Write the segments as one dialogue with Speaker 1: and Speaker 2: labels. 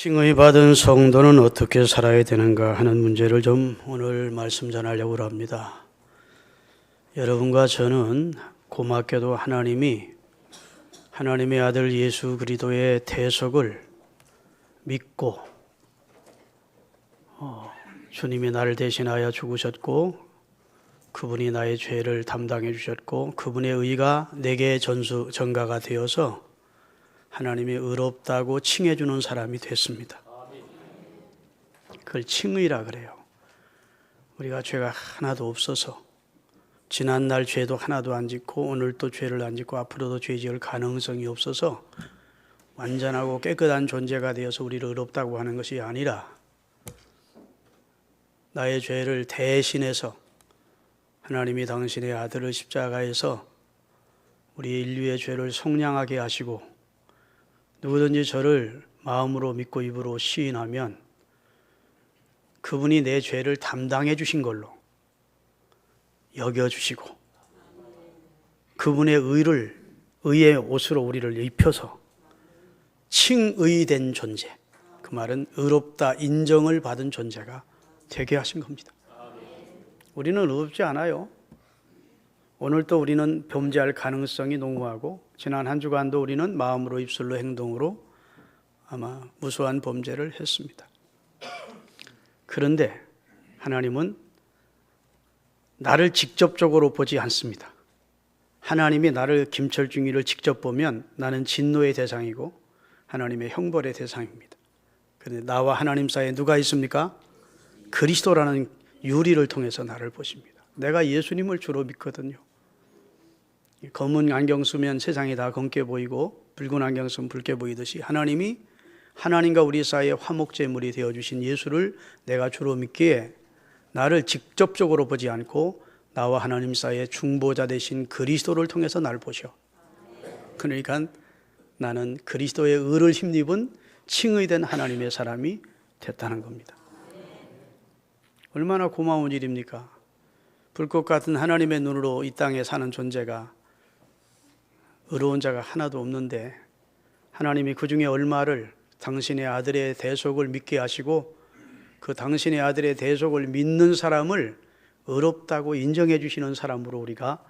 Speaker 1: 칭의 받은 성도는 어떻게 살아야 되는가 하는 문제를 좀 오늘 말씀 전하려고 합니다. 여러분과 저는 고맙게도 하나님의 아들 예수 그리스도의 대속을 믿고 주님이 나를 대신하여 죽으셨고 그분이 나의 죄를 담당해 주셨고 그분의 의가 내게 전가가 되어서 하나님이 의롭다고 칭해 주는 사람이 됐습니다. 그걸 칭의라 그래요. 우리가 죄가 하나도 없어서 지난날 죄도 하나도 안 짓고 오늘 또 죄를 안 짓고 앞으로도 죄 지을 가능성이 없어서 완전하고 깨끗한 존재가 되어서 우리를 의롭다고 하는 것이 아니라 나의 죄를 대신해서 하나님이 당신의 아들을 십자가에서 우리 인류의 죄를 속량하게 하시고 누구든지 저를 마음으로 믿고 입으로 시인하면 그분이 내 죄를 담당해 주신 걸로 여겨주시고 그분의 의의 옷으로 우리를 입혀서 칭의된 존재, 그 말은 의롭다 인정을 받은 존재가 되게 하신 겁니다. 우리는 의롭지 않아요. 오늘도 우리는 범죄할 가능성이 농후하고 지난 한 주간도 우리는 마음으로 입술로 행동으로 아마 무수한 범죄를 했습니다. 그런데 하나님은 나를 직접적으로 보지 않습니다. 하나님이 나를 김철중이를 직접 보면 나는 진노의 대상이고 하나님의 형벌의 대상입니다. 그런데 나와 하나님 사이에 누가 있습니까? 그리스도라는 유리를 통해서 나를 보십니다. 내가 예수님을 주로 믿거든요. 검은 안경 쓰면 세상이 다 검게 보이고 붉은 안경 쓰면 붉게 보이듯이 하나님이 하나님과 우리 사이에 화목제물이 되어주신 예수를 내가 주로 믿기에 나를 직접적으로 보지 않고 나와 하나님 사이에 중보자 되신 그리스도를 통해서 나를 보셔. 그러니까 나는 그리스도의 의를 힘입은 칭의된 하나님의 사람이 됐다는 겁니다. 얼마나 고마운 일입니까? 불꽃 같은 하나님의 눈으로 이 땅에 사는 존재가 의로운 자가 하나도 없는데 하나님이 그 중에 얼마를 당신의 아들의 대속을 믿게 하시고 그 당신의 아들의 대속을 믿는 사람을 의롭다고 인정해 주시는 사람으로 우리가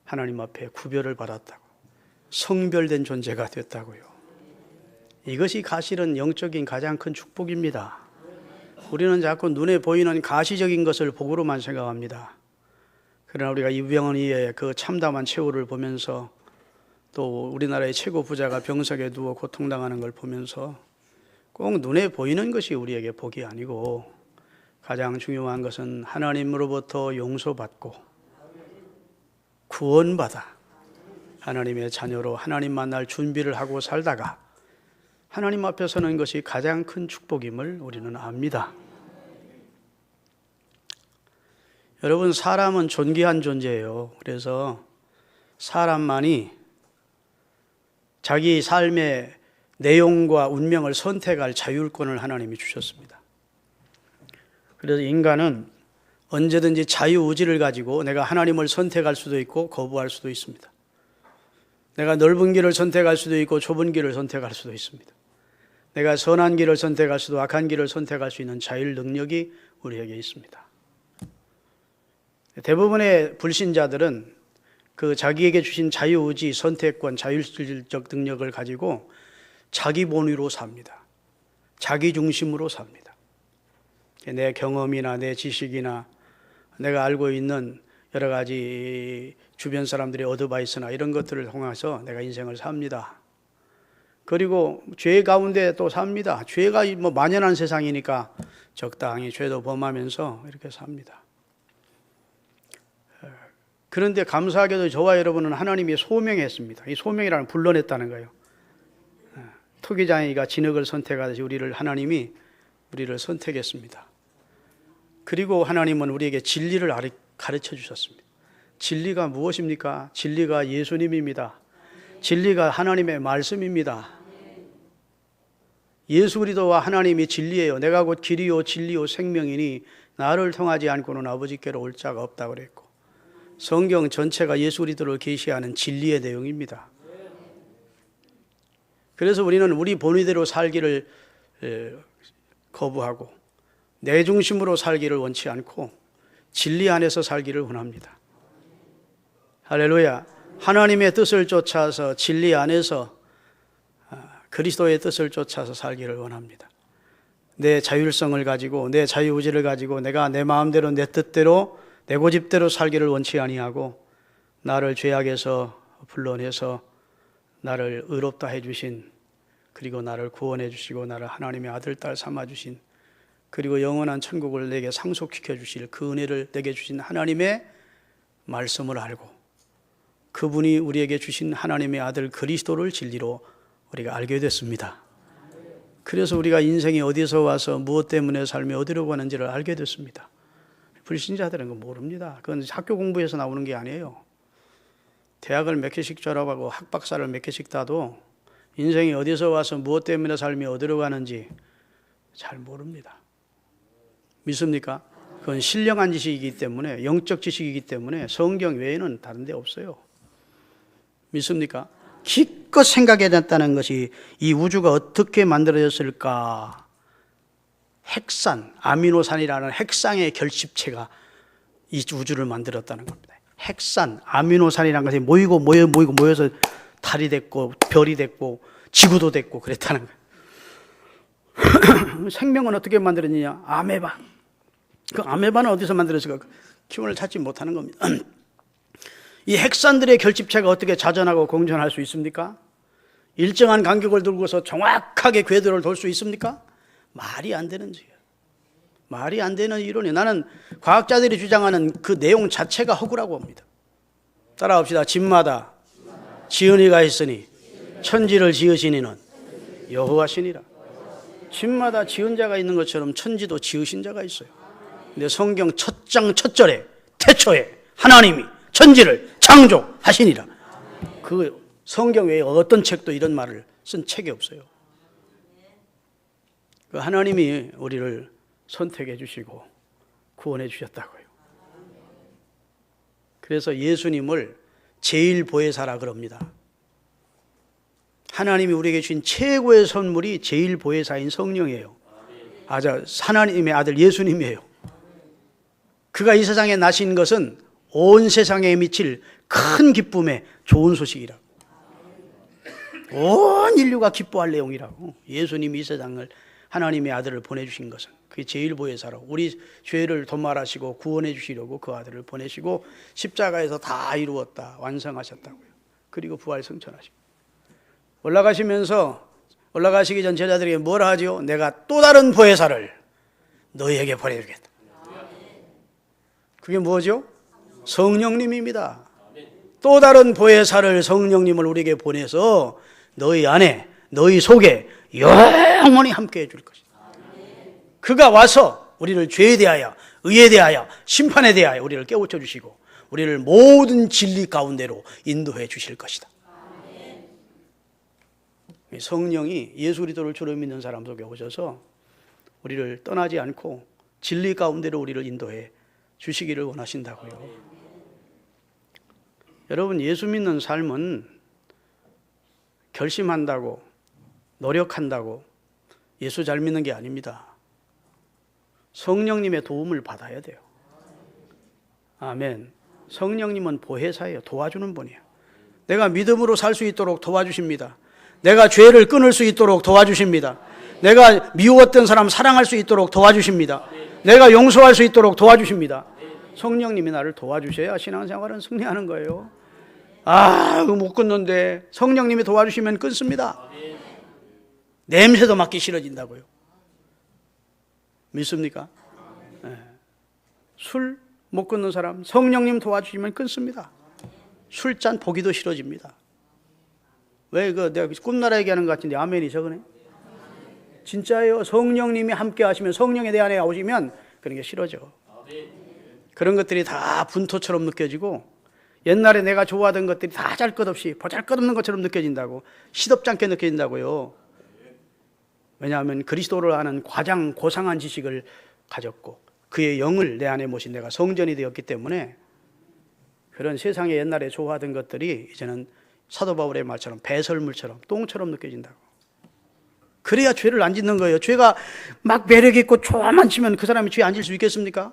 Speaker 1: 하나님 앞에 구별을 받았다고, 성별된 존재가 됐다고요. 이것이 사실은 영적인 가장 큰 축복입니다. 우리는 자꾸 눈에 보이는 가시적인 것을 복으로만 생각합니다. 그러나 우리가 이병헌이의 그 참담한 최후를 보면서 또 우리나라의 최고 부자가 병석에 누워 고통당하는 걸 보면서 꼭 눈에 보이는 것이 우리에게 복이 아니고 가장 중요한 것은 하나님으로부터 용서받고 구원받아 하나님의 자녀로 하나님 만날 준비를 하고 살다가 하나님 앞에 서는 것이 가장 큰 축복임을 우리는 압니다. 여러분, 사람은 존귀한 존재예요. 그래서 사람만이 자기 삶의 내용과 운명을 선택할 자율권을 하나님이 주셨습니다. 그래서 인간은 언제든지 자유의지를 가지고 내가 하나님을 선택할 수도 있고 거부할 수도 있습니다. 내가 넓은 길을 선택할 수도 있고 좁은 길을 선택할 수도 있습니다. 내가 선한 길을 선택할 수도 악한 길을 선택할 수 있는 자율 능력이 우리에게 있습니다. 대부분의 불신자들은 그 자기에게 주신 자유의지, 선택권, 자율적 능력을 가지고 자기 본위로 삽니다. 자기 중심으로 삽니다. 내 경험이나 내 지식이나 내가 알고 있는 여러 가지 주변 사람들의 어드바이스나 이런 것들을 통해서 내가 인생을 삽니다. 그리고 죄 가운데 또 삽니다. 죄가 만연한 세상이니까 적당히 죄도 범하면서 이렇게 삽니다. 그런데 감사하게도 저와 여러분은 하나님이 소명했습니다. 이 소명이라는 불러냈다는 거예요. 토기장이가 진흙을 선택하듯이 하나님이 우리를 선택했습니다. 그리고 하나님은 우리에게 진리를 가르쳐 주셨습니다. 진리가 무엇입니까? 진리가 예수님입니다. 진리가 하나님의 말씀입니다. 예수 그리스도와 하나님이 진리예요. 내가 곧 길이요 진리요 생명이니 나를 통하지 않고는 아버지께로 올 자가 없다고 그랬고, 성경 전체가 예수 그리스도를 계시하는 진리의 내용입니다. 그래서 우리는 우리 본의대로 살기를 거부하고 내 중심으로 살기를 원치 않고 진리 안에서 살기를 원합니다. 할렐루야. 하나님의 뜻을 쫓아서 진리 안에서 그리스도의 뜻을 쫓아서 살기를 원합니다. 내 자율성을 가지고 내 자유의지를 가지고 내가 내 마음대로 내 뜻대로 내 고집대로 살기를 원치 아니하고 나를 죄악에서 불러내서 나를 의롭다 해주신, 그리고 나를 구원해 주시고 나를 하나님의 아들 딸 삼아 주신, 그리고 영원한 천국을 내게 상속시켜 주실 그 은혜를 내게 주신 하나님의 말씀을 알고 그분이 우리에게 주신 하나님의 아들 그리스도를 진리로 우리가 알게 됐습니다. 그래서 우리가 인생이 어디서 와서 무엇 때문에 삶이 어디로 가는지를 알게 됐습니다. 불신자들은 그건 모릅니다. 그건 학교 공부에서 나오는 게 아니에요. 대학을 몇 개씩 졸업하고 학박사를 몇 개씩 따도 인생이 어디서 와서 무엇 때문에 삶이 어디로 가는지 잘 모릅니다. 믿습니까? 그건 신령한 지식이기 때문에, 영적 지식이기 때문에 성경 외에는 다른 데 없어요. 믿습니까? 기껏 생각해야 된다는 것이 이 우주가 어떻게 만들어졌을까? 핵산, 아미노산이라는 핵상의 결집체가 이 우주를 만들었다는 겁니다. 핵산, 아미노산이라는 것이 모여서 달이 됐고 별이 됐고 지구도 됐고 그랬다는 거예요. 생명은 어떻게 만들었느냐? 아메바. 그 아메바는 어디서 만들었을까? 기원을 찾지 못하는 겁니다. 이 핵산들의 결집체가 어떻게 자전하고 공전할 수 있습니까? 일정한 간격을 두고서 정확하게 궤도를 돌 수 있습니까? 말이 안 되는 지요. 말이 안 되는 이론이. 나는 과학자들이 주장하는 그 내용 자체가 허구라고 봅니다. 따라합시다. 집마다 지은이가 있으니 천지를 지으신 이는 여호와시니라. 집마다 지은 자가 있는 것처럼 천지도 지으신 자가 있어요. 근데 성경 첫 장 첫 절에 태초에 하나님이 천지를 창조하시니라. 그 성경 외에 어떤 책도 이런 말을 쓴 책이 없어요. 그 하나님이 우리를 선택해 주시고 구원해 주셨다고요. 그래서 예수님을 제일보혜사라 그럽니다. 하나님이 우리에게 주신 최고의 선물이 제일보혜사인 성령이에요. 하나님의 아들 예수님이에요. 그가 이 세상에 나신 것은 온 세상에 미칠 큰 기쁨의 좋은 소식이라고. 온 인류가 기뻐할 내용이라고. 예수님이 이 세상을 하나님의 아들을 보내주신 것은 그게 제일보혜사로 우리 죄를 도말하시고 구원해 주시려고 그 아들을 보내시고 십자가에서 다 이루었다 완성하셨다고요. 그리고 부활 승천하시고 올라가시기 전 제자들에게 뭐라 하죠? 내가 또 다른 보혜사를 너희에게 보내주겠다. 그게 뭐죠? 성령님입니다. 또 다른 보혜사를, 성령님을 우리에게 보내서 너희 안에 너희 속에 영원히 함께 해줄 것이다. 그가 와서 우리를 죄에 대하여 의에 대하여 심판에 대하여 우리를 깨우쳐 주시고 우리를 모든 진리 가운데로 인도해 주실 것이다. 성령이 예수 그리스도를 주로 믿는 사람 속에 오셔서 우리를 떠나지 않고 진리 가운데로 우리를 인도해 주시기를 원하신다고요. 여러분, 예수 믿는 삶은 결심한다고 노력한다고 예수 잘 믿는 게 아닙니다. 성령님의 도움을 받아야 돼요. 아멘. 성령님은 보혜사예요. 도와주는 분이에요. 내가 믿음으로 살 수 있도록 도와주십니다. 내가 죄를 끊을 수 있도록 도와주십니다. 내가 미웠던 사람 사랑할 수 있도록 도와주십니다. 내가 용서할 수 있도록 도와주십니다. 성령님이 나를 도와주셔야 신앙생활은 승리하는 거예요. 못 끊는데 성령님이 도와주시면 끊습니다. 냄새도 맡기 싫어진다고요. 믿습니까? 네. 술 못 끊는 사람 성령님 도와주시면 끊습니다. 술잔 보기도 싫어집니다. 왜 내가 꿈나라 얘기하는 것 같은데 아멘이 적으네. 진짜예요. 성령님이 함께 하시면, 성령에 대한 애 오시면 그런 게 싫어져. 그런 것들이 다 분토처럼 느껴지고 옛날에 내가 좋아하던 것들이 다 잘 것 없이 보잘것없는 것처럼 느껴진다고. 시덥지 않게 느껴진다고요. 왜냐하면 그리스도를 아는 가장 고상한 지식을 가졌고 그의 영을 내 안에 모신 내가 성전이 되었기 때문에 그런 세상에 옛날에 좋아하던 것들이 이제는 사도 바울의 말처럼 배설물처럼 똥처럼 느껴진다고. 그래야 죄를 안 짓는 거예요. 죄가 막 매력 있고 좋아만 치면 그 사람이 죄 안 질 수 있겠습니까?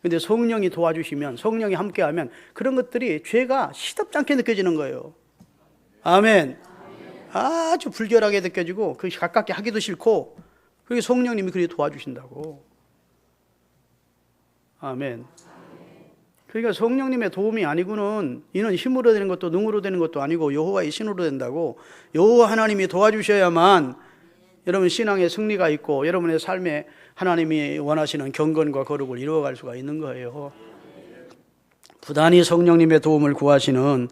Speaker 1: 근데 성령이 도와주시면, 성령이 함께하면 그런 것들이 죄가 시덥지 않게 느껴지는 거예요. 아멘. 아주 불결하게 느껴지고 그 가깝게 하기도 싫고, 그게 성령님이 그렇게 도와주신다고. 아멘. 그러니까 성령님의 도움이 아니고는 이는 힘으로 되는 것도 능으로 되는 것도 아니고 여호와의 신으로 된다고. 여호와 하나님이 도와주셔야만 여러분 신앙의 승리가 있고 여러분의 삶에 하나님이 원하시는 경건과 거룩을 이루어갈 수가 있는 거예요. 부단히 성령님의 도움을 구하시는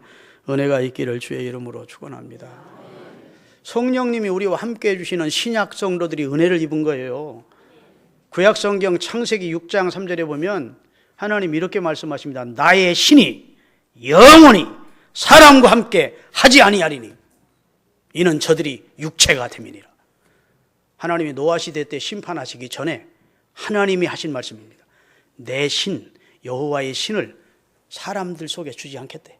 Speaker 1: 은혜가 있기를 주의 이름으로 축원합니다. 성령님이 우리와 함께 해주시는 신약 성도들이 은혜를 입은 거예요. 구약성경 창세기 6장 3절에 보면 하나님 이렇게 말씀하십니다. 나의 신이 영원히 사람과 함께 하지 아니하리니 이는 저들이 육체가 됨이니라. 하나님이 노아 시대 때 심판하시기 전에 하나님이 하신 말씀입니다. 내 신, 여호와의 신을 사람들 속에 주지 않겠대.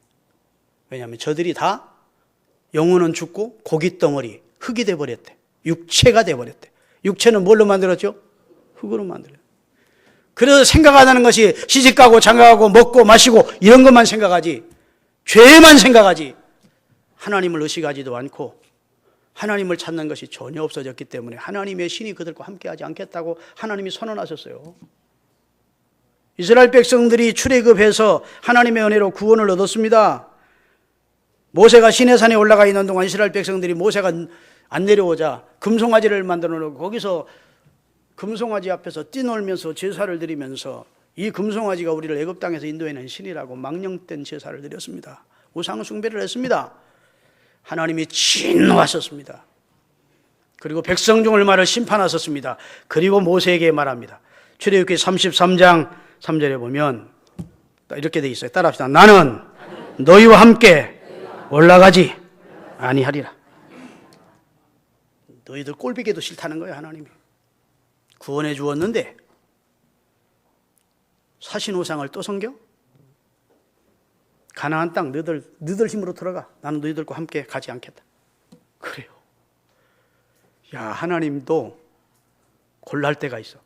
Speaker 1: 왜냐하면 저들이 다 영혼은 죽고 고깃덩어리, 흙이 돼버렸대. 육체가 돼버렸대. 육체는 뭘로 만들었죠? 흙으로 만들어요. 그래서 생각하는 것이 시집가고 장가가고 먹고 마시고 이런 것만 생각하지, 죄만 생각하지, 하나님을 의식하지도 않고 하나님을 찾는 것이 전혀 없어졌기 때문에 하나님의 신이 그들과 함께하지 않겠다고 하나님이 선언하셨어요. 이스라엘 백성들이 출애굽해서 하나님의 은혜로 구원을 얻었습니다. 모세가 시내산에 올라가 있는 동안 이스라엘 백성들이 모세가 안 내려오자 금송아지를 만들어 놓고 거기서 금송아지 앞에서 뛰놀면서 제사를 드리면서 이 금송아지가 우리를 애굽 땅에서 인도해낸 신이라고 망령된 제사를 드렸습니다. 우상 숭배를 했습니다. 하나님이 진노하셨습니다. 그리고 백성 중 얼마를 심판하셨습니다. 그리고 모세에게 말합니다. 출애굽기 33장 3절에 보면 이렇게 돼 있어요. 따라합시다. 나는 너희와 함께 올라가지 아니하리라. 너희들 꼴비게도 싫다는 거예요. 하나님이 구원해 주었는데 사신우상을 또 섬겨? 가나안 땅 너희들 힘으로 들어가. 나는 너희들과 함께 가지 않겠다. 그래요. 야, 하나님도 곤랄 때가 있어.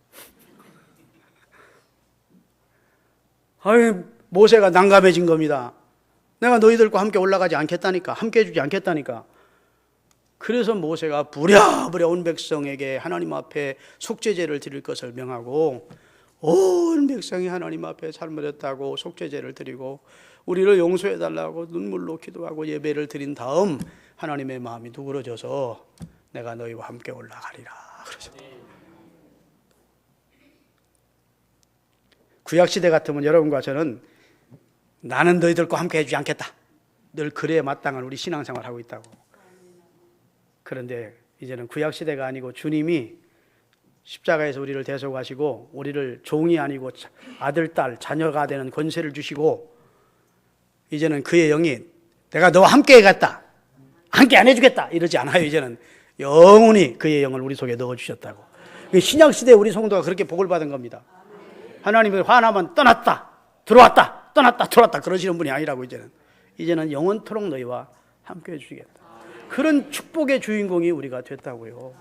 Speaker 1: 아이, 모세가 난감해진 겁니다. 내가 너희들과 함께 올라가지 않겠다니까, 함께 해주지 않겠다니까. 그래서 모세가 부랴부랴 온 백성에게 하나님 앞에 속죄제를 드릴 것을 명하고 온 백성이 하나님 앞에 잘못했다고 속죄제를 드리고 우리를 용서해달라고 눈물로 기도하고 예배를 드린 다음 하나님의 마음이 누그러져서 내가 너희와 함께 올라가리라 그러셨어요. 구약시대 같으면 여러분과 저는 나는 너희들과 함께 해주지 않겠다. 늘 그래야 마땅한 우리 신앙생활을 하고 있다고. 그런데 이제는 구약시대가 아니고 주님이 십자가에서 우리를 대속하시고 우리를 종이 아니고 아들, 딸, 자녀가 되는 권세를 주시고 이제는 그의 영이 내가 너와 함께 해갔다. 함께 안 해주겠다. 이러지 않아요. 이제는 영원히 그의 영을 우리 속에 넣어주셨다고. 신약시대에 우리 성도가 그렇게 복을 받은 겁니다. 하나님이 화나면 떠났다. 들어왔다. 떠났다. 들어왔다. 그러시는 분이 아니라고 이제는 영원토록 너희와 함께 해주시겠다. 그런 축복의 주인공이 우리가 됐다고요.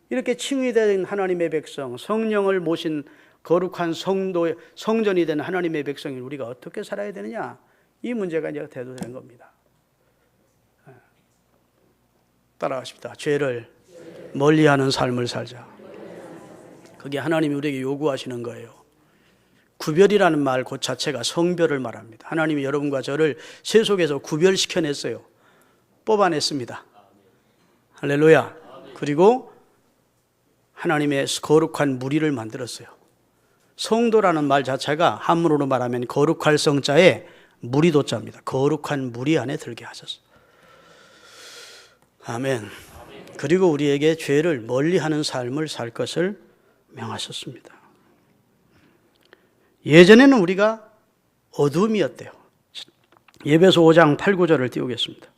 Speaker 1: 이렇게 칭의된 하나님의 백성, 성령을 모신 거룩한 성도의 성전이 된 하나님의 백성이 우리가 어떻게 살아야 되느냐? 이 문제가 이제 대두되는 겁니다. 따라가십니다. 죄를 멀리하는 삶을 살자. 그게 하나님이 우리에게 요구하시는 거예요. 구별이라는 말 그 자체가 성별을 말합니다. 하나님이 여러분과 저를 세속에서 구별시켜냈어요. 뽑아냈습니다. 할렐루야. 그리고 하나님의 거룩한 무리를 만들었어요. 성도라는 말 자체가 한문으로 말하면 거룩할 성자에 무리도자입니다. 거룩한 무리 안에 들게 하셨어요. 아멘. 그리고 우리에게 죄를 멀리하는 삶을 살 것을 명하셨습니다. 예전에는 우리가 어둠이었대요. 에베소 5장 8, 9절을 띄우겠습니다.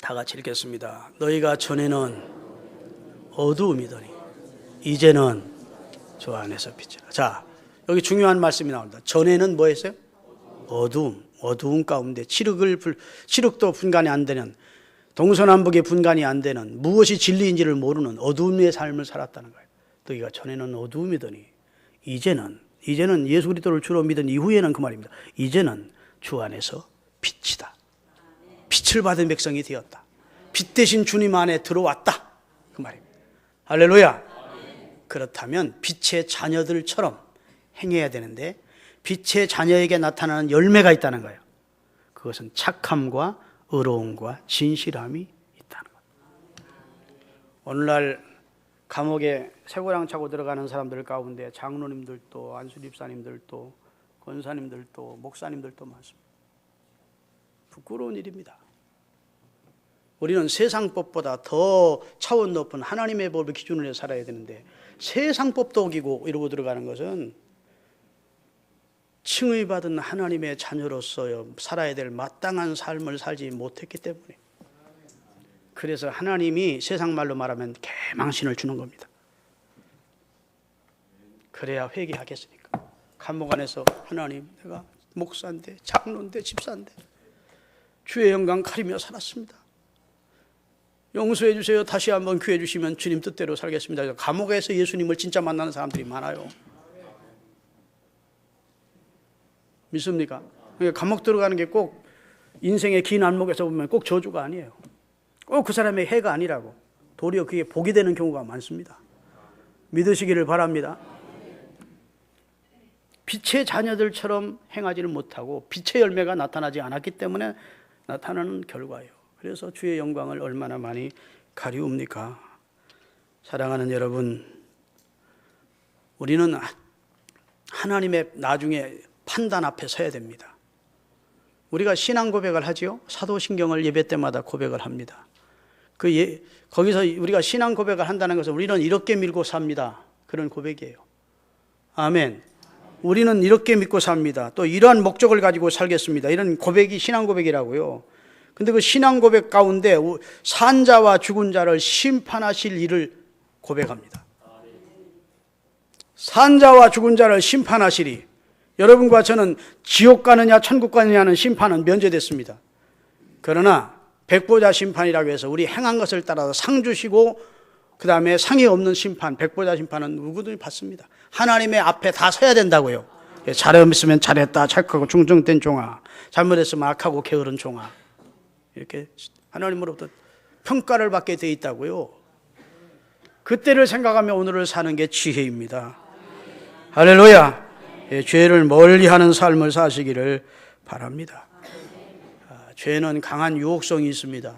Speaker 1: 다 같이 읽겠습니다. 너희가 전에는 어두움이더니 이제는 주 안에서 빛이라. 자, 여기 중요한 말씀이 나옵니다. 전에는 뭐 했어요? 어두움 가운데 칠흑도 분간이 안 되는 동서남북의 분간이 안 되는, 무엇이 진리인지를 모르는 어두움의 삶을 살았다는 거예요. 너희가 전에는 어두움이더니 이제는 예수 그리스도를 주로 믿은 이후에는 그 말입니다. 이제는 주 안에서 빛이다. 빛을 받은 백성이 되었다. 빛 대신 주님 안에 들어왔다. 그 말입니다. 할렐루야. 그렇다면 빛의 자녀들처럼 행해야 되는데 빛의 자녀에게 나타나는 열매가 있다는 거예요. 그것은 착함과 의로움과 진실함이 있다는 거예요. 오늘날 감옥에 쇠고랑 차고 들어가는 사람들 가운데 장로님들도 안수집사님들도 권사님들도 목사님들도 많습니다. 부끄러운 일입니다. 우리는 세상 법보다 더 차원 높은 하나님의 법을 기준으로 해서 살아야 되는데 세상 법도 어기고 이러고 들어가는 것은 칭의받은 하나님의 자녀로서 살아야 될 마땅한 삶을 살지 못했기 때문에, 그래서 하나님이 세상 말로 말하면 개망신을 주는 겁니다. 그래야 회개하겠으니까. 감옥 안에서 하나님, 내가 목사인데 장로인데 집사인데 주의 영광 가리며 살았습니다. 용서해 주세요. 다시 한번 기회 주시면 주님 뜻대로 살겠습니다. 감옥에서 예수님을 진짜 만나는 사람들이 많아요. 믿습니까? 감옥 들어가는 게 꼭 인생의 긴 안목에서 보면 꼭 저주가 아니에요. 꼭 그 사람의 해가 아니라고. 도리어 그게 복이 되는 경우가 많습니다. 믿으시기를 바랍니다. 빛의 자녀들처럼 행하지는 못하고 빛의 열매가 나타나지 않았기 때문에 나타나는 결과예요. 그래서 주의 영광을 얼마나 많이 가리웁니까? 사랑하는 여러분, 우리는 하나님의 나중에 판단 앞에 서야 됩니다. 우리가 신앙 고백을 하지요. 사도신경을 예배 때마다 고백을 합니다. 거기서 우리가 신앙 고백을 한다는 것은 우리는 이렇게 믿고 삽니다. 그런 고백이에요. 아멘. 우리는 이렇게 믿고 삽니다. 또 이러한 목적을 가지고 살겠습니다. 이런 고백이 신앙 고백이라고요. 근데 그 신앙 고백 가운데 산자와 죽은 자를 심판하실 일을 고백합니다. 산자와 죽은 자를 심판하시리. 여러분과 저는 지옥 가느냐 천국 가느냐는 심판은 면제됐습니다. 그러나 백보자 심판이라고 해서 우리 행한 것을 따라서 상 주시고 그 다음에 상이 없는 심판, 백보자 심판은 누구든지 받습니다. 하나님의 앞에 다 서야 된다고요. 잘했으면 잘했다, 착하고 중정된 종아, 잘못했으면 악하고 게으른 종아, 이렇게 하나님으로부터 평가를 받게 돼 있다고요. 그때를 생각하며 오늘을 사는 게 지혜입니다. 할렐루야. 죄를 멀리하는 삶을 사시기를 바랍니다. 죄는 강한 유혹성이 있습니다.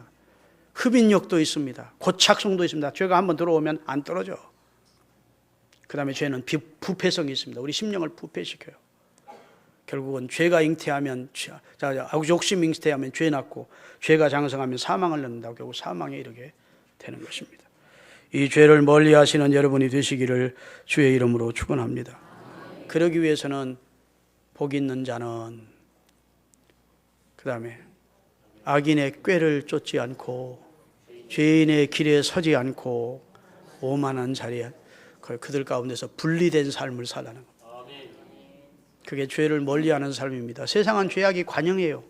Speaker 1: 흡인력도 있습니다. 고착성도 있습니다. 죄가 한번 들어오면 안 떨어져. 그 다음에 죄는 부패성이 있습니다. 우리 심령을 부패시켜요. 결국은 죄가 잉태하면, 욕심 잉태하면 죄 낳고, 죄가 장성하면 사망을 낳는다고 결국 사망에 이르게 되는 것입니다. 이 죄를 멀리 하시는 여러분이 되시기를 주의 이름으로 축원합니다. 그러기 위해서는 복 있는 자는 그 다음에 악인의 꾀를 쫓지 않고 죄인의 길에 서지 않고 오만한 자리에 그들 가운데서 분리된 삶을 살라는 것. 그게 죄를 멀리하는 삶입니다. 세상은 죄악이 관영이에요.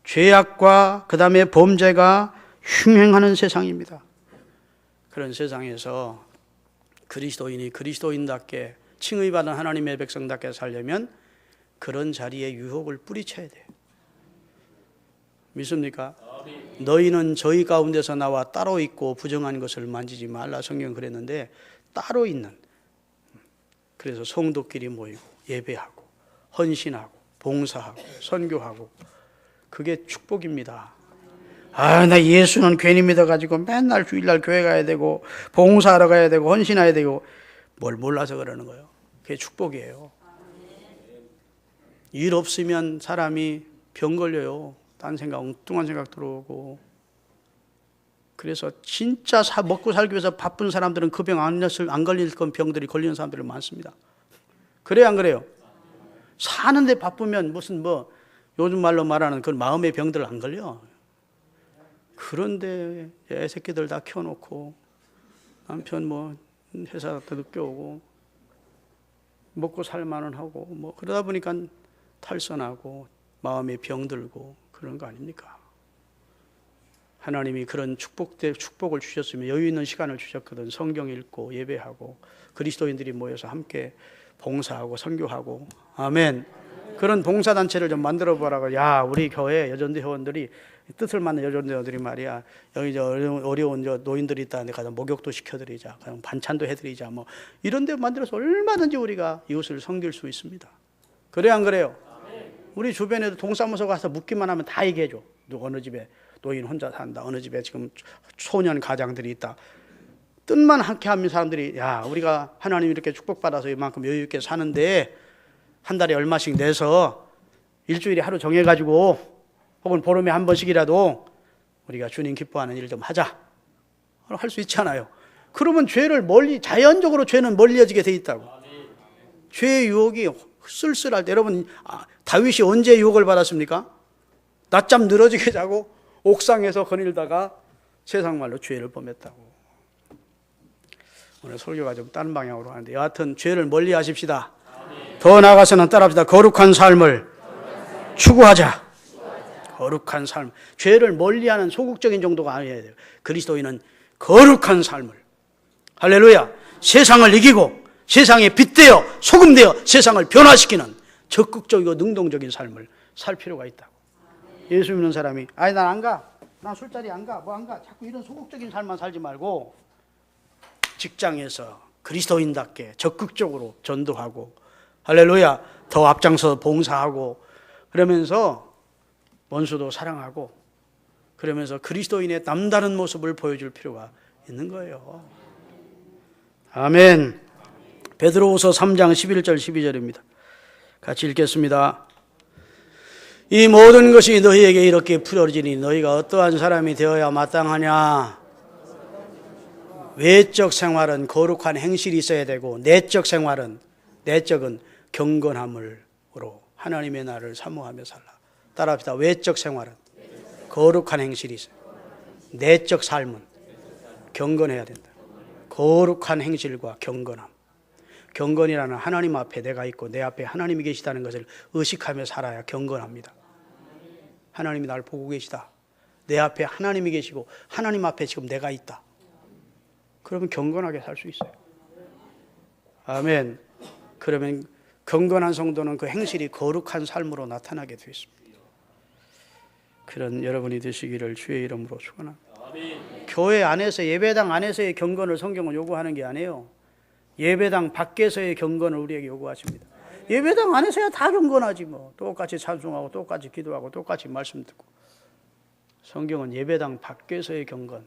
Speaker 1: 죄악과 그 다음에 범죄가 흉행하는 세상입니다. 그런 세상에서 그리스도인이 그리스도인답게 칭의받은 하나님의 백성답게 살려면 그런 자리에 유혹을 뿌리쳐야 돼요. 믿습니까? 너희는 저희 가운데서 나와 따로 있고 부정한 것을 만지지 말라, 성경은 그랬는데 따로 있는, 그래서 성도끼리 모이고 예배하고 헌신하고 봉사하고 선교하고, 그게 축복입니다. 나 예수는 괜히 믿어가지고 맨날 주일날 교회 가야 되고 봉사하러 가야 되고 헌신해야 되고, 뭘 몰라서 그러는 거예요. 그게 축복이에요. 일 없으면 사람이 병 걸려요. 딴 생각, 엉뚱한 생각 들어오고. 그래서 진짜 먹고 살기 위해서 바쁜 사람들은 그 병 안 걸릴 건 병들이 걸리는 사람들이 많습니다. 그래요, 안 그래요? 사는데 바쁘면 무슨 요즘 말로 말하는 그 마음의 병들 안 걸려. 그런데 애 새끼들 다 키워놓고 남편 회사 갔다 늦게 오고 먹고 살만은 하고 그러다 보니까 탈선하고 마음에 병들고 그런 거 아닙니까? 하나님이 그런 축복을 주셨으면 여유 있는 시간을 주셨거든. 성경 읽고 예배하고 그리스도인들이 모여서 함께 봉사하고 선교하고. 아멘. 그런 봉사단체를 좀 만들어 보라고. 야, 우리 교회 여전대 회원들이 뜻을 맞는 여전대원들이 말이야, 여기 저 어려운 저 노인들이 있다는데 가서 목욕도 시켜드리자, 그냥 반찬도 해드리자, 뭐 이런 데 만들어서 얼마든지 우리가 이웃을 섬길 수 있습니다. 그래 안 그래요? 우리 주변에도 동사무소 가서 묻기만 하면 다 얘기해줘. 어느 집에 노인 혼자 산다, 어느 집에 지금 소년 가장들이 있다. 뜻만 함께 하면 사람들이, 야, 우리가 하나님 이렇게 축복받아서 이만큼 여유 있게 사는데 한 달에 얼마씩 내서 일주일에 하루 정해가지고 혹은 보름에 한 번씩이라도 우리가 주님 기뻐하는 일 좀 하자, 할 수 있잖아요. 그러면 자연적으로 죄는 멀리어지게 돼 있다고. 죄의 유혹이 쓸쓸할 때, 여러분, 다윗이 언제 유혹을 받았습니까? 낮잠 늘어지게 자고 옥상에서 거닐다가 세상 말로 죄를 범했다고. 오늘 설교가 좀 다른 방향으로 하는데, 여하튼 죄를 멀리 하십시다. 더 나아가서는 따라합시다. 거룩한 삶을 추구하자. 거룩한 삶. 죄를 멀리하는 소극적인 정도가 아니어야 돼요. 그리스도인은 거룩한 삶을, 할렐루야, 세상을 이기고 세상에 빛되어 소금되어 세상을 변화시키는 적극적이고 능동적인 삶을 살 필요가 있다고. 예수 믿는 사람이 난 안 가, 난 술자리 안 가, 뭐 안 가, 자꾸 이런 소극적인 삶만 살지 말고 직장에서 그리스도인답게 적극적으로 전도하고, 할렐루야, 더 앞장서 봉사하고, 그러면서 원수도 사랑하고, 그러면서 그리스도인의 남다른 모습을 보여줄 필요가 있는 거예요. 아멘. 베드로후서 3장 11절 12절입니다. 같이 읽겠습니다. 이 모든 것이 너희에게 이렇게 풀어지니 너희가 어떠한 사람이 되어야 마땅하냐. 외적 생활은 거룩한 행실이 있어야 되고, 내적은 경건함으로 하나님의 나라를 사모하며 살라. 따라합시다. 외적 생활은 거룩한 행실이 있어요. 내적 삶은 경건해야 된다. 거룩한 행실과 경건함. 경건이라는 하나님 앞에 내가 있고 내 앞에 하나님이 계시다는 것을 의식하며 살아야 경건합니다. 하나님이 나를 보고 계시다, 내 앞에 하나님이 계시고 하나님 앞에 지금 내가 있다, 그러면 경건하게 살 수 있어요. 아멘. 그러면 경건한 성도는 그 행실이 거룩한 삶으로 나타나게 되어 있습니다. 그런 여러분이 되시기를 주의 이름으로 축원합니다. 교회 안에서, 예배당 안에서의 경건을 성경은 요구하는 게 아니에요. 예배당 밖에서의 경건을 우리에게 요구하십니다. 예배당 안에서야 다 경건하지 뭐. 똑같이 찬송하고 똑같이 기도하고 똑같이 말씀 듣고. 성경은 예배당 밖에서의 경건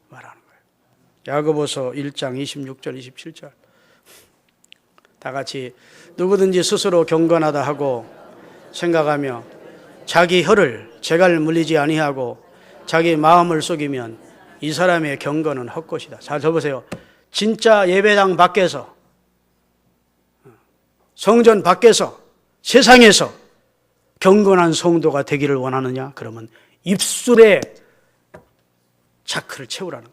Speaker 1: 말하는 거예요. 야고보서 1장 26절 27절. 다 같이, 누구든지 스스로 경건하다 하고 생각하며 자기 혀를 재갈 물리지 아니하고 자기 마음을 속이면 이 사람의 경건은 헛것이다. 잘 들어보세요. 진짜 예배당 밖에서, 성전 밖에서, 세상에서 경건한 성도가 되기를 원하느냐? 그러면 입술에 자크를 채우라는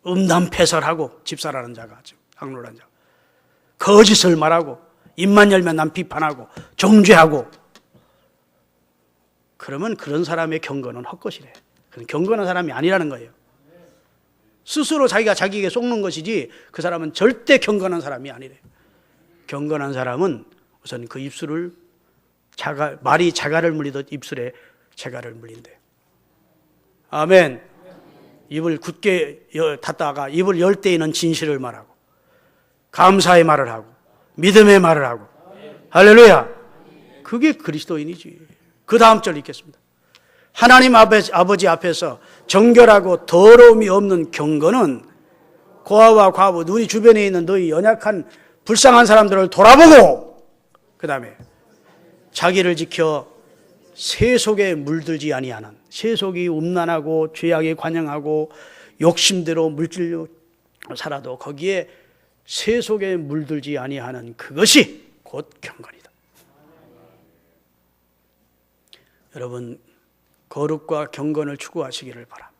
Speaker 1: 거예요. 음담패설하고 집사라는 자가, 장로라는 자가 거짓을 말하고 입만 열면 남 비판하고 정죄하고, 그러면 그런 사람의 경건은 헛것이래. 그건 경건한 사람이 아니라는 거예요. 스스로 자기가 자기에게 속는 것이지 그 사람은 절대 경건한 사람이 아니래. 경건한 사람은 우선 그 입술을 말이 자갈을 물리듯 입술에 자갈을 물린대. 아멘. 입을 굳게 닫다가 입을 열 때에는 진실을 말하고 감사의 말을 하고 믿음의 말을 하고. 할렐루야. 그게 그리스도인이지. 그 다음 절 읽겠습니다. 하나님 아버지 앞에서 정결하고 더러움이 없는 경건은 고아와 과부, 우리 주변에 있는 너희 연약한 불쌍한 사람들을 돌아보고, 그 다음에 자기를 지켜 세속에 물들지 아니하는, 세속이 음란하고 죄악에 관영하고 욕심대로 물질로 살아도 거기에 세속에 물들지 아니하는 그것이 곧 경건이다. 여러분, 거룩과 경건을 추구하시기를 바랍니다.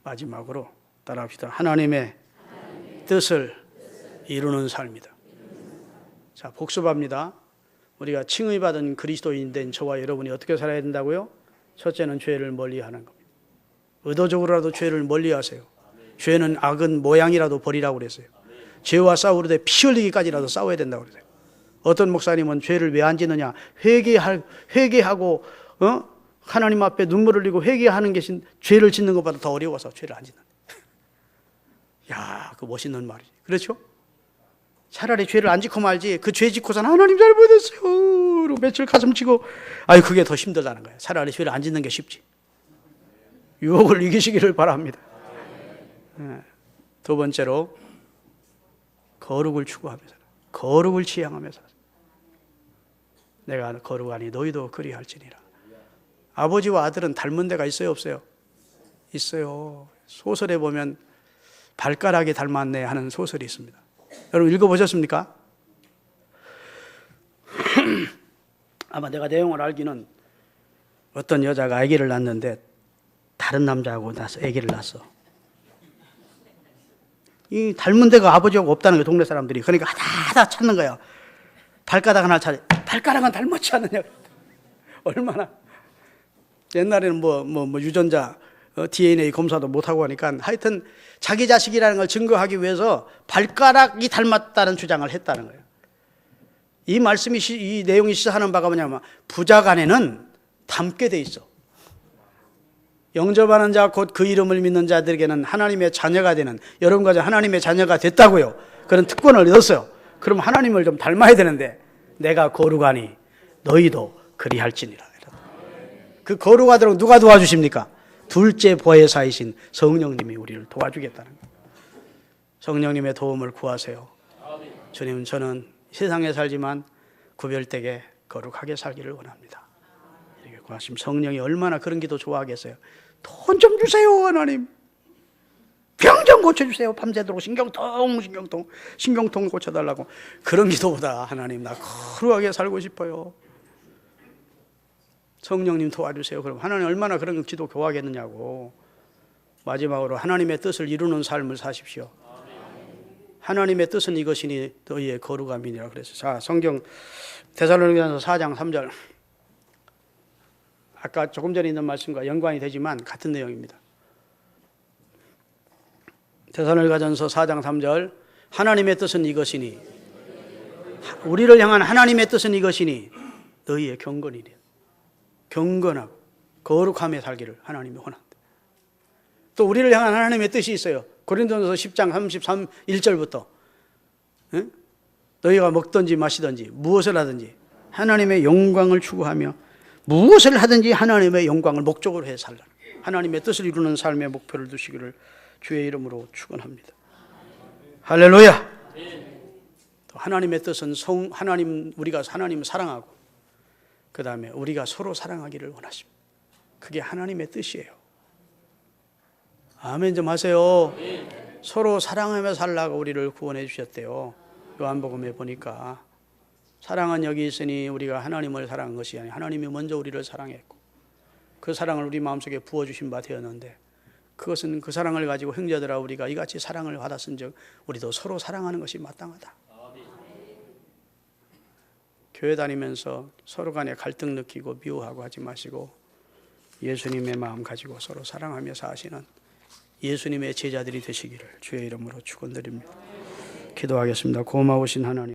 Speaker 1: 마지막으로 따라합시다. 하나님의 뜻을 이루는 삶이다. 자, 복습합니다. 우리가 칭의받은 그리스도인 된 저와 여러분이 어떻게 살아야 된다고요? 첫째는 죄를 멀리하는 겁니다. 의도적으로라도 죄를 멀리하세요. 죄는 악은 모양이라도 버리라고 그랬어요. 죄와 싸우려되 피 흘리기까지라도 싸워야 된다고 그랬어요. 어떤 목사님은 죄를 왜 안 짓느냐, 회개하고 하나님 앞에 눈물을 흘리고 회개하는 것이 죄를 짓는 것보다 더 어려워서 죄를 안 짓는다. 야, 그 멋있는 말이지. 그렇죠? 차라리 죄를 안 짓고 말지, 그 죄 짓고서는 하나님 잘못했어요 그리고 며칠 가슴 치고, 그게 더 힘들다는 거예요. 차라리 죄를 안 짓는 게 쉽지. 유혹을 이기시기를 바랍니다. 두 번째로 거룩을 추구하면서, 거룩을 지향하면서, 내가 거룩하니 너희도 그리할지니라. 아버지와 아들은 닮은 데가 있어요, 없어요? 있어요. 소설에 보면 발가락이 닮았네 하는 소설이 있습니다. 여러분 읽어보셨습니까? 아마 내가 내용을 알기는 어떤 여자가 아기를 낳는데 다른 남자하고 나서 아기를 낳았어. 이 닮은 데가 아버지하고 없다는 게 동네 사람들이. 그러니까 하다 찾는 거야. 발가락 하나 찾아. 발가락은 닮았지 않느냐. 얼마나. 옛날에는 뭐 유전자 DNA 검사도 못하고 하니까 하여튼 자기 자식이라는 걸 증거하기 위해서 발가락이 닮았다는 주장을 했다는 거예요. 이 말씀이, 이 내용이 시사하는 바가 뭐냐면 부자간에는 닮게 돼 있어. 영접하는 자 곧 그 이름을 믿는 자들에게는 하나님의 자녀가 되는, 여러분과 하나님의 자녀가 됐다고요. 그런 특권을 얻었어요. 그럼 하나님을 좀 닮아야 되는데 내가 거룩하니 너희도 그리할지니라. 그 거룩하도록 누가 도와주십니까? 둘째 보혜사이신 성령님이 우리를 도와주겠다는 거예요. 성령님의 도움을 구하세요. 주님, 저는 세상에 살지만 구별되게 거룩하게 살기를 원합니다. 이렇게 구하시면 성령이 얼마나 그런 기도 좋아하겠어요. 돈 좀 주세요 하나님. 병 좀 고쳐주세요. 밤새도록 신경통 고쳐달라고. 그런 기도보다 하나님, 나 거룩하게 살고 싶어요. 성령님 도와주세요. 그럼 하나님 얼마나 그런 기도 교하겠느냐고. 마지막으로 하나님의 뜻을 이루는 삶을 사십시오. 하나님의 뜻은 이것이니 너희의 거룩함이니라 그랬어요. 자, 성경 데살로니가서 4장 3절. 아까 조금 전에 있는 말씀과 연관이 되지만 같은 내용입니다. 데살로니가전서 4장 3절. 하나님의 뜻은 이것이니, 우리를 향한 하나님의 뜻은 이것이니 너희의 경건이니, 경건하고 거룩함에 살기를 하나님이 원한다. 또 우리를 향한 하나님의 뜻이 있어요. 고린도전서 10장 33, 1절부터 너희가 먹든지 마시든지 무엇을 하든지 하나님의 영광을 추구하며 무엇을 하든지 하나님의 영광을 목적으로 해 살라. 하나님의 뜻을 이루는 삶의 목표를 두시기를 주의 이름으로 축원합니다. 할렐루야. 또 하나님의 뜻은 우리가 하나님을 사랑하고 그 다음에 우리가 서로 사랑하기를 원하십니다. 그게 하나님의 뜻이에요. 아멘 좀 하세요. 서로 사랑하며 살라고 우리를 구원해 주셨대요. 요한복음에 보니까 사랑은 여기 있으니 우리가 하나님을 사랑한 것이 아니라 하나님이 먼저 우리를 사랑했고 그 사랑을 우리 마음속에 부어주신 바 되었는데, 그것은 그 사랑을 가지고 형제들아 우리가 이같이 사랑을 받았은즉 우리도 서로 사랑하는 것이 마땅하다. 교회 다니면서 서로 간에 갈등 느끼고 미워하고 하지 마시고 예수님의 마음 가지고 서로 사랑하며 사시는 예수님의 제자들이 되시기를 주의 이름으로 축원드립니다. 기도하겠습니다. 고마우신 하나님,